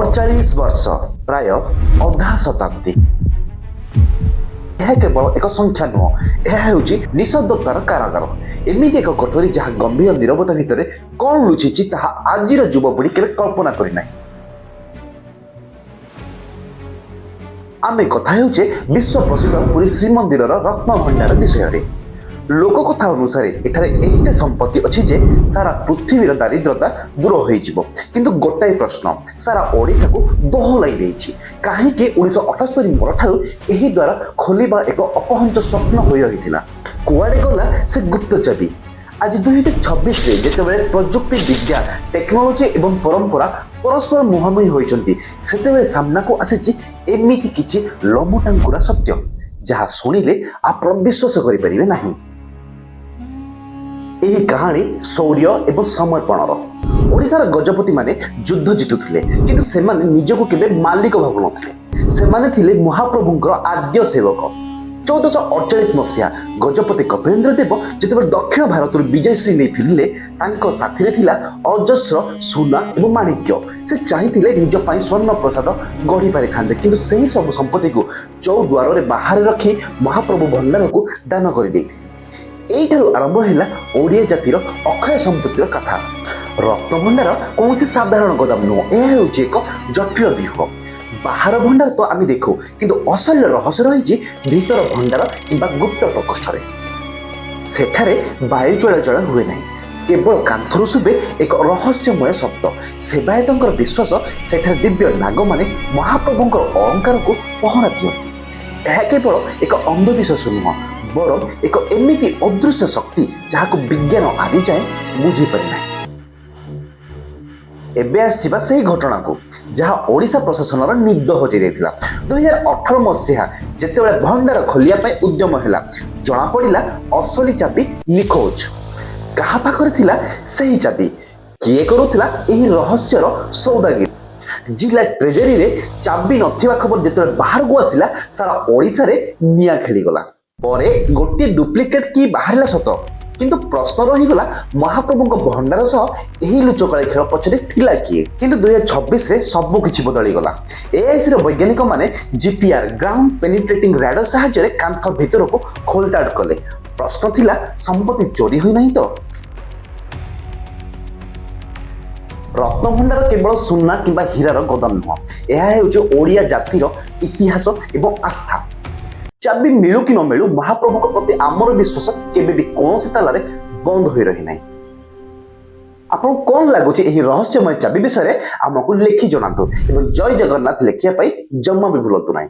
48 वर्ष प्राय अधा शताब्दी यह केवल एक संख्या नुह यह निःशब्दतार कारागार एमती एक कोठरी जहाँ गंभीर नीरवता भितर कौन लुचिछि ताहा आजिर युवपीढ़ी केବେ कल्पना करिनाही। आमे कथा हेउचे विश्व प्रसिद्ध पुरी श्रीमंदिर रत्न भंडार विषय लोक कथा अनुसार एठारे एते संपत्ति अछि जे सारा पृथ्वीर दारिद्रता दूर होइजिवो किंतु गोटाए प्रश्न सारा ओडिसा को दोहलाई देछि काहे के 1978 मर ठारू एही द्वारा खोलिबा एक अपहंच स्वप्न होई रहिथिला कुआडे गला से गुप्त चाबी। आज 2026 रे जेतेबेले प्रजुक्ति विद्या टेक्नोलोजी एवं परंपरा परस्पर मुहांमुही होइचंती सेतेबेले सामना को आसीछि एमिति किछि लमटांकुरा सत्य जहा सुनिले आप विश्वास करि परिबे नाही। एही कहानी शौर्य एवं समर्पणर ओडिशार गजपति माने युद्ध जितुथिले किंतु सेमाने निजको केबे मालिक भाबु नथिले सेमाने थिले महाप्रभुंकर आद्य सेवक। 1448 मसीहा गजपति कपिलेन्द्र देव जेतेबेले दक्षिण भारत विजयश्री नहीं फिरले तांको साथीरे थिला अजस्र सुना एवं माणिक्य से चाहिथिले निज पई स्वर्ण प्रसाद गढ़ी पारि थांदे किंतु सही सब संपत्ति को चौद्वार रे बाहर रखी महाप्रभु भंडार को दान करि देथिले। एठारु आरंभ हैला ओडिया जातिर अक्षय संपत्तिर कथा। रत्न भंडार कौन साधारण गोदाम नुह यह होची एक जटिल व्यूह। बाहर भंडार तो आम देखू किंतु असल रहस्य रही भीतर भंडार किंबा गुप्त प्रकोष्ठ सेठारे वायु चलाचल हुए नहीं केवल कांथरु शुभे एक रहस्यमय शब्द। सेवायतंकर विश्वास सेठारे दिव्य नाग माने महाप्रभुंकर अलंकार को पहरा दियंती। यह केवल एक अंधविश्वास नुह बरं एक एमिति अदृश्य शक्ति जहां विज्ञान आदि जाए बुझी पारि नाही। एबे आसीबा सेही घटना को जहां ओडिशा प्रशासन निद हजै देथिला। 2018 मसीहा जेतेबेले भंडार खोलिया पय उद्यम हैला जणा पड़िला असली चाबी निखोज। कहा पाखरे थिला सेही चाबी किए करूथिला एही रहस्यर सौदागिरी। जिला ट्रेजरी रे चाबी नथिबा खबर जेतेबेले बाहर को आसिला सारा ओडिसा रे निया खेली गला। परे गोटे डुप्लिकेट की बाहरला सत किंतु प्रश्न रहीगला महाप्रभुଙ୍କ भंडार सह एही लुचकाळी खेल पछरे थिला किए। किंतु 2026 रे सब किछि बदली गला। एआईसी रे वैज्ञानिक माने जीपीआर ग्राउंड पेनिट्रेटिंग रडार सहायता रे कांथ भीतर को खोलताड कले। प्रश्न थिला संपत्ति चोरी होई नाही तो। रत्न भंडार केवल सुना किंबा हीरार गोदाम नुह यह हेउचे ओडिया जातिर इतिहास एवं आस्था। चाबी मिलू कि न मिलू महाप्रभु प्रति आमर विश्वास केबे भी कौन से तालारे बंद होई रही नाही। आपन कौन लागुची एही रहस्यमय चाबी विषय रे हमकु लेखि जणातु एवं जय जगन्नाथ लेखिया पाई जम्मा भी भूलतु नाही।